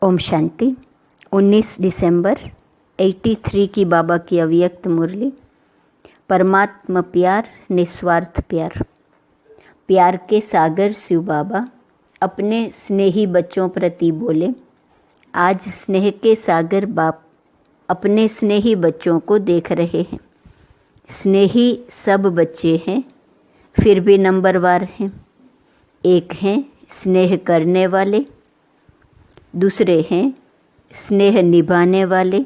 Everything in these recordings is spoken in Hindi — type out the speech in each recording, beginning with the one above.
ओम शांति। 19 दिसंबर 83 की बाबा की अव्यक्त मुरली। परमात्मा प्यार, निस्वार्थ प्यार। प्यार के सागर शिव बाबा अपने स्नेही बच्चों प्रति बोले। आज स्नेह के सागर बाप अपने स्नेही बच्चों को देख रहे हैं। स्नेही सब बच्चे हैं, फिर भी नंबरवार हैं। एक हैं स्नेह करने वाले, दूसरे हैं स्नेह निभाने वाले,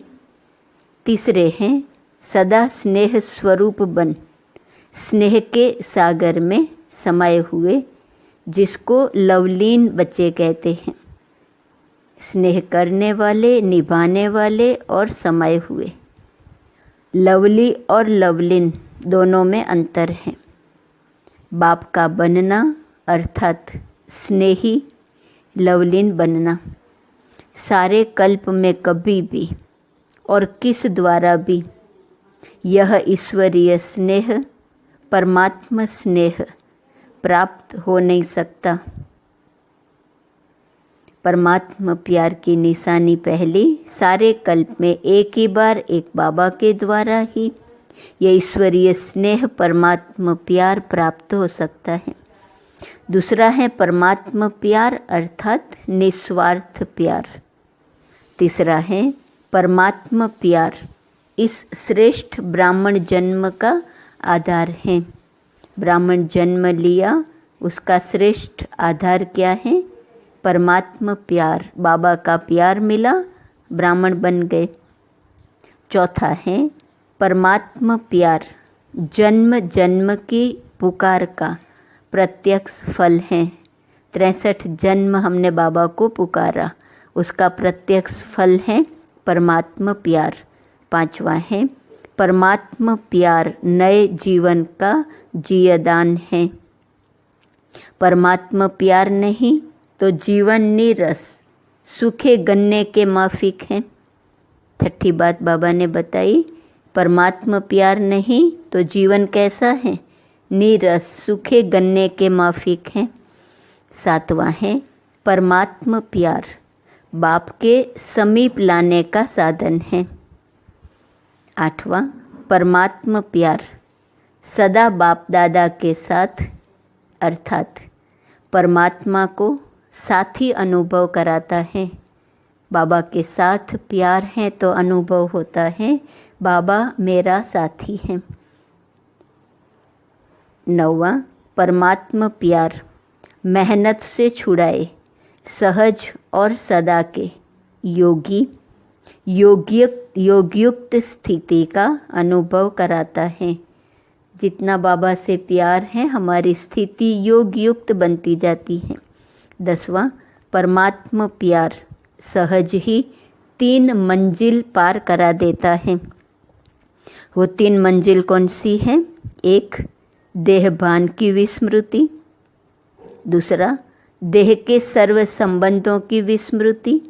तीसरे हैं सदा स्नेह स्वरूप बन स्नेह के सागर में समाये हुए, जिसको लवलीन बच्चे कहते हैं। स्नेह करने वाले, निभाने वाले और समाये हुए। लवली और लवलीन दोनों में अंतर है। बाप का बनना अर्थात स्नेही, लवलीन बनना सारे कल्प में कभी भी और किस द्वारा भी यह ईश्वरीय स्नेह, परमात्मा स्नेह प्राप्त हो नहीं सकता। परमात्मा प्यार की निशानी पहली सारे कल्प में एक ही बार एक बाबा के द्वारा ही यह ईश्वरीय स्नेह, परमात्मा प्यार प्राप्त हो सकता है। दूसरा है परमात्मा प्यार अर्थात निस्वार्थ प्यार। तीसरा है परमात्मा प्यार इस श्रेष्ठ ब्राह्मण जन्म का आधार है। ब्राह्मण जन्म लिया, उसका श्रेष्ठ आधार क्या है? परमात्मा प्यार। बाबा का प्यार मिला, ब्राह्मण बन गए। चौथा है परमात्मा प्यार जन्म जन्म की पुकार का प्रत्यक्ष फल है। 63 जन्म हमने बाबा को पुकारा, उसका प्रत्यक्ष फल है परमात्मा प्यार। पांचवा है परमात्मा प्यार नए जीवन का जियादान है। परमात्मा प्यार नहीं तो जीवन नीरस, सूखे गन्ने के माफिक है। छठी बात बाबा ने बताई, परमात्मा प्यार नहीं तो जीवन कैसा है? नीरस, सूखे गन्ने के माफिक हैं। सातवां है परमात्मा प्यार बाप के समीप लाने का साधन है। आठवां परमात्मा प्यार सदा बाप दादा के साथ अर्थात परमात्मा को साथी अनुभव कराता है। बाबा के साथ प्यार है तो अनुभव होता है बाबा मेरा साथी है। नौवां परमात्मा प्यार मेहनत से छुड़ाए, सहज और सदा के योगी योगयुक्त स्थिति का अनुभव कराता है। जितना बाबा से प्यार है, हमारी स्थिति योगयुक्त बनती जाती है। 10वां परमात्मा प्यार सहज ही 3 मंजिल पार करा देता है। वो 3 मंजिल कौन सी है? एक देह भान की विस्मृति, दूसरा देह के सर्व संबंधों की विस्मृति,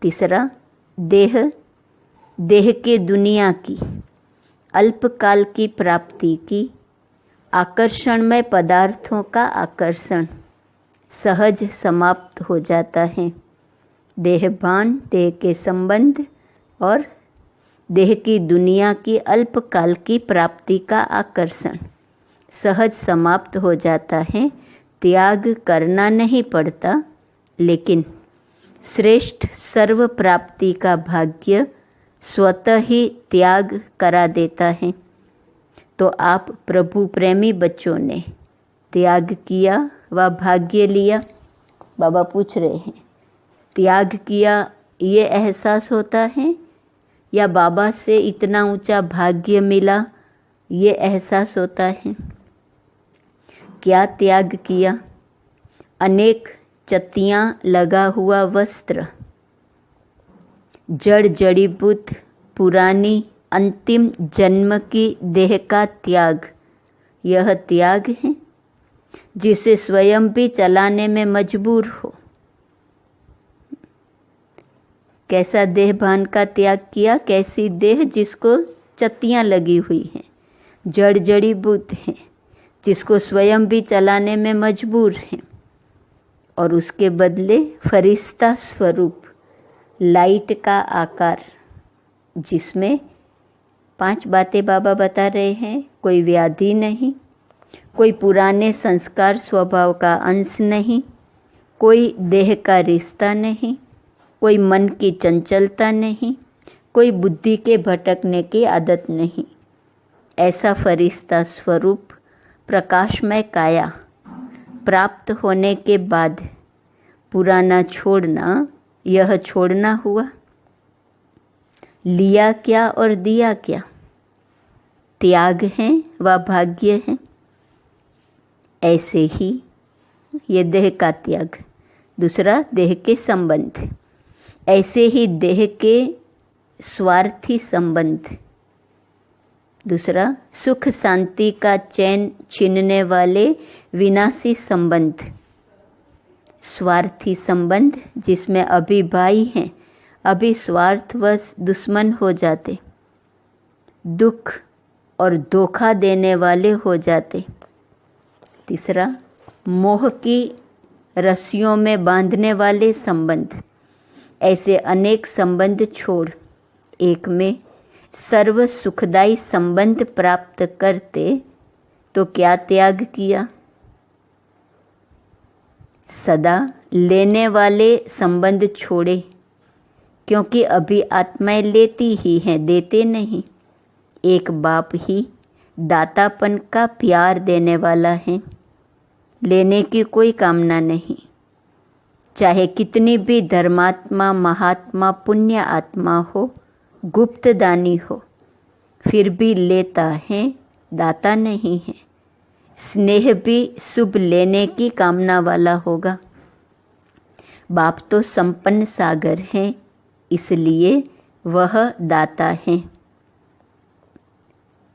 तीसरा देह के दुनिया की अल्पकाल की प्राप्ति की आकर्षणमय पदार्थों का आकर्षण सहज समाप्त हो जाता है। देह भान, देह के संबंध और देह की दुनिया की अल्पकाल की प्राप्ति का आकर्षण सहज समाप्त हो जाता है। त्याग करना नहीं पड़ता, लेकिन श्रेष्ठ सर्व प्राप्ति का भाग्य स्वतः ही त्याग करा देता है। तो आप प्रभु प्रेमी बच्चों ने त्याग किया व भाग्य लिया। बाबा पूछ रहे हैं, त्याग किया ये एहसास होता है या बाबा से इतना ऊंचा भाग्य मिला ये एहसास होता है? क्या त्याग किया? अनेक चत्तियाँ लगा हुआ वस्त्र, जड़ जड़ीबूत पुरानी अंतिम जन्म की देह का त्याग, यह त्याग है जिसे स्वयं भी चलाने में मजबूर हो। कैसा देह भान का त्याग किया? कैसी देह जिसको चत्तियाँ लगी हुई हैं, जड़ जड़ीबूत हैं, जिसको स्वयं भी चलाने में मजबूर हैं, और उसके बदले फरिश्ता स्वरूप लाइट का आकार, जिसमें 5 बातें बाबा बता रहे हैं। कोई व्याधि नहीं, कोई पुराने संस्कार स्वभाव का अंश नहीं, कोई देह का रिश्ता नहीं, कोई मन की चंचलता नहीं, कोई बुद्धि के भटकने की आदत नहीं। ऐसा फरिश्ता स्वरूप प्रकाशमय काया प्राप्त होने के बाद पुराना छोड़ना, यह छोड़ना हुआ। लिया क्या और दिया क्या? त्याग है व भाग्य है। ऐसे ही ये देह का त्याग, दूसरा देह के संबंध, ऐसे ही देह के स्वार्थी संबंध, दूसरा सुख शांति का चैन छीनने वाले विनाशी संबंध। स्वार्थी संबंध जिसमें अभी भाई हैं, अभी स्वार्थवश दुश्मन हो जाते, दुख और धोखा देने वाले हो जाते। तीसरा मोह की रस्सियों में बांधने वाले संबंध। ऐसे अनेक संबंध छोड़ एक में सर्व सुखदायी संबंध प्राप्त करते तो क्या त्याग किया? सदा लेने वाले संबंध छोड़े, क्योंकि अभी आत्माएं लेती ही हैं, देते नहीं। एक बाप ही दातापन का प्यार देने वाला है, लेने की कोई कामना नहीं। चाहे कितनी भी धर्मात्मा, महात्मा, पुण्य आत्मा हो, गुप्त दानी हो, फिर भी लेता है, दाता नहीं है। स्नेह भी शुभ लेने की कामना वाला होगा। बाप तो संपन्न सागर है, इसलिए वह दाता है।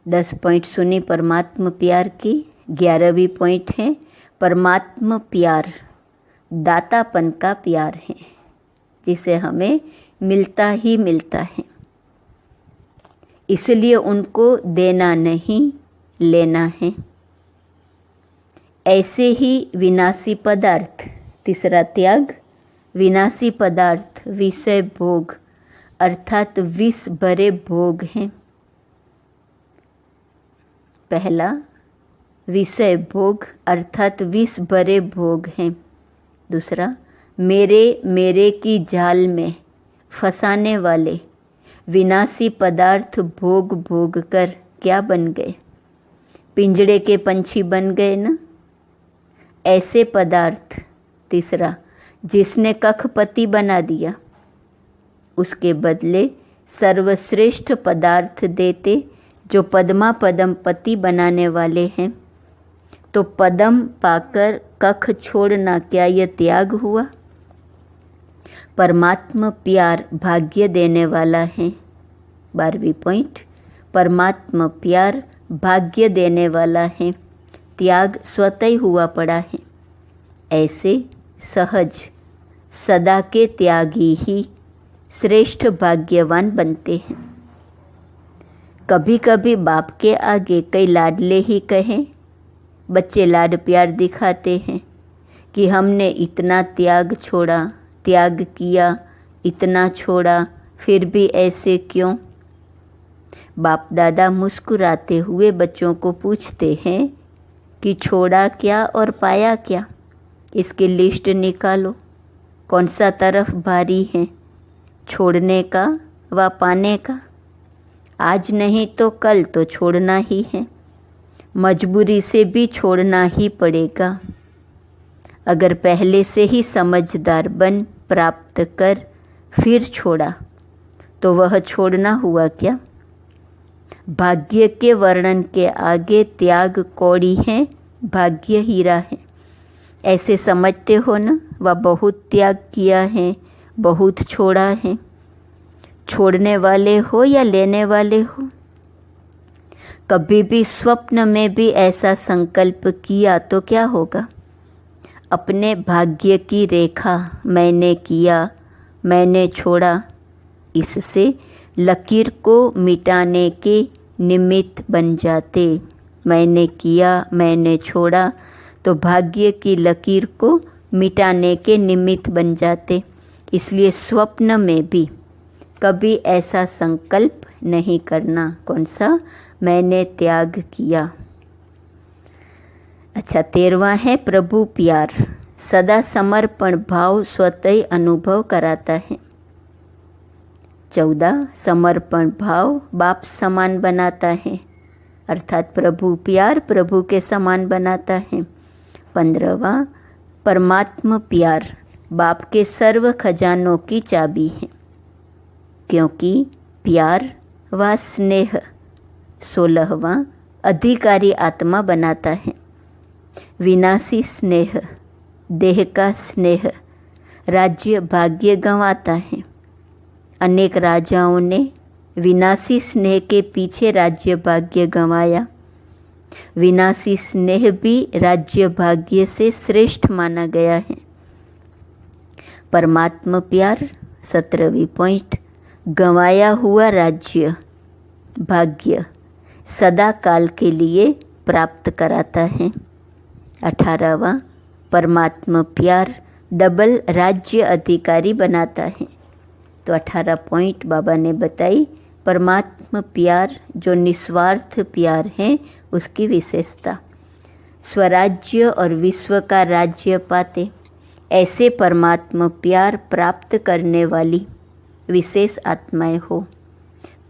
10 पॉइंट सुनी परमात्मा प्यार की। 11वीं पॉइंट है परमात्मा प्यार, दातापन का प्यार है, जिसे हमें मिलता ही मिलता है। इसलिए उनको देना नहीं, लेना है। ऐसे ही विनाशी पदार्थ, तीसरा त्याग, विनाशी पदार्थ विषय भोग अर्थात विष भरे भोग हैं। पहला विषय भोग अर्थात विष भरे भोग हैं। दूसरा मेरे की जाल में फंसाने वाले विनाशी पदार्थ भोग भोग कर क्या बन गए? पिंजड़े के पंछी बन गए ना। ऐसे पदार्थ। तीसरा जिसने कखपति बना दिया, उसके बदले सर्वश्रेष्ठ पदार्थ देते जो पद्मा पदम पति बनाने वाले हैं। तो पदम पाकर कख छोड़ना क्या यह त्याग हुआ? परमात्मा प्यार भाग्य देने वाला है। 12वीं पॉइंट, परमात्मा प्यार भाग्य देने वाला है, त्याग स्वतः ही हुआ पड़ा है। ऐसे सहज सदा के त्यागी ही श्रेष्ठ भाग्यवान बनते हैं। कभी कभी बाप के आगे कई लाडले ही कहें, बच्चे लाड प्यार दिखाते हैं कि हमने इतना त्याग छोड़ा, त्याग किया, इतना छोड़ा, फिर भी ऐसे क्यों? बाप दादा मुस्कुराते हुए बच्चों को पूछते हैं कि छोड़ा क्या और पाया क्या? इसकी लिस्ट निकालो। कौन सा तरफ भारी है, छोड़ने का व पाने का? आज नहीं तो कल तो छोड़ना ही है, मजबूरी से भी छोड़ना ही पड़ेगा। अगर पहले से ही समझदार बन प्राप्त कर फिर छोड़ा तो वह छोड़ना हुआ क्या? भाग्य के वर्णन के आगे त्याग कौड़ी है, भाग्य हीरा है। ऐसे समझते हो ना? वह बहुत त्याग किया है, बहुत छोड़ा है। छोड़ने वाले हो या लेने वाले हो, कभी भी स्वप्न में भी ऐसा संकल्प किया तो क्या होगा? अपने भाग्य की रेखा मैंने किया, मैंने छोड़ा, इससे लकीर को मिटाने के निमित्त बन जाते। मैंने किया, मैंने छोड़ा, तो भाग्य की लकीर को मिटाने के निमित्त बन जाते। इसलिए स्वप्न में भी कभी ऐसा संकल्प नहीं करना। कौन सा? मैंने त्याग किया। अच्छा, 13वां है प्रभु प्यार। सदा समर्पण भाव स्वतः ही अनुभव कराता है। 14 समर्पण भाव बाप समान बनाता है, अर्थात प्रभु प्यार प्रभु के समान बनाता है। 15वां परमात्मा प्यार बाप के सर्व खजानों की चाबी है, क्योंकि प्यार व स्नेह 16वां अधिकारी आत्मा बनाता है। विनाशी स्नेह, देह का स्नेह राज्य भाग्य गंवाता है। अनेक राजाओं ने विनाशी स्नेह के पीछे राज्य भाग्य गंवाया। विनाशी स्नेह भी राज्य भाग्य से श्रेष्ठ माना गया है। परमात्मा प्यार 17वीं पॉइंट गंवाया हुआ राज्य भाग्य सदा काल के लिए प्राप्त कराता है। 18वां परमात्मा प्यार डबल राज्य अधिकारी बनाता है। तो 18 पॉइंट बाबा ने बताई परमात्मा प्यार जो निस्वार्थ प्यार है उसकी विशेषता। स्वराज्य और विश्व का राज्य पाते ऐसे परमात्मा प्यार प्राप्त करने वाली विशेष आत्माएं हो।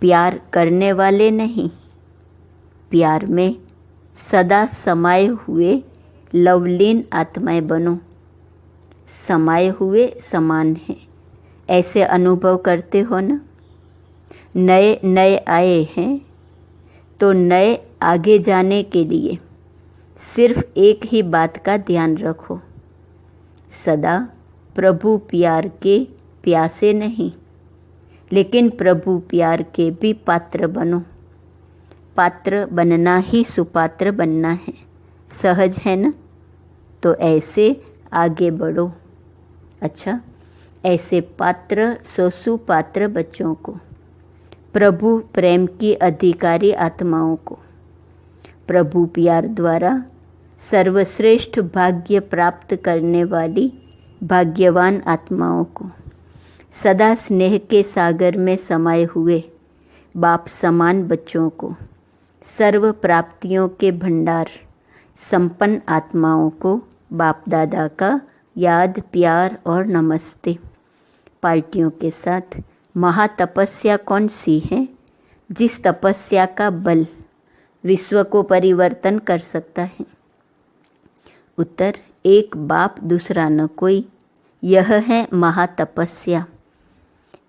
प्यार करने वाले नहीं, प्यार में सदा समाये हुए लवलीन आत्माएं बनो। समाये हुए समान हैं, ऐसे अनुभव करते हो ना। नए नए आए हैं तो नए आगे जाने के लिए सिर्फ एक ही बात का ध्यान रखो, सदा प्रभु प्यार के प्यासे नहीं, लेकिन प्रभु प्यार के भी पात्र बनो। पात्र बनना ही सुपात्र बनना है, सहज है ना। तो ऐसे आगे बढ़ो। अच्छा, ऐसे पात्र सुपात्र बच्चों को, प्रभु प्रेम की अधिकारी आत्माओं को, प्रभु प्यार द्वारा सर्वश्रेष्ठ भाग्य प्राप्त करने वाली भाग्यवान आत्माओं को, सदा स्नेह के सागर में समाये हुए बाप समान बच्चों को, सर्व प्राप्तियों के भंडार संपन्न आत्माओं को बाप दादा का याद प्यार और नमस्ते। पार्टियों के साथ महातपस्या कौन सी है जिस तपस्या का बल विश्व को परिवर्तन कर सकता है? उत्तर, एक बाप दूसरा न कोई, यह है महातपस्या।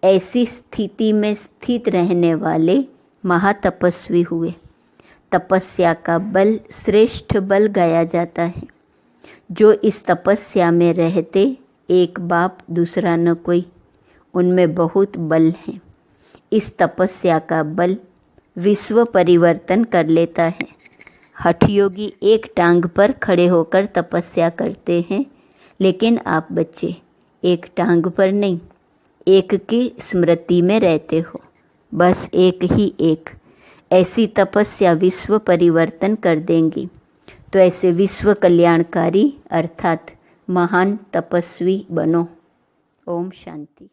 ऐसी स्थिति में स्थित रहने वाले महातपस्वी हुए। तपस्या का बल श्रेष्ठ बल गाया जाता है। जो इस तपस्या में रहते एक बाप दूसरा न कोई, उनमें बहुत बल है। इस तपस्या का बल विश्व परिवर्तन कर लेता है। हठयोगी एक टांग पर खड़े होकर तपस्या करते हैं, लेकिन आप बच्चे एक टांग पर नहीं, एक की स्मृति में रहते हो, बस एक ही एक। ऐसी तपस्या विश्व परिवर्तन कर देंगी। तो ऐसे विश्व कल्याणकारी अर्थात महान तपस्वी बनो। ओम शांति।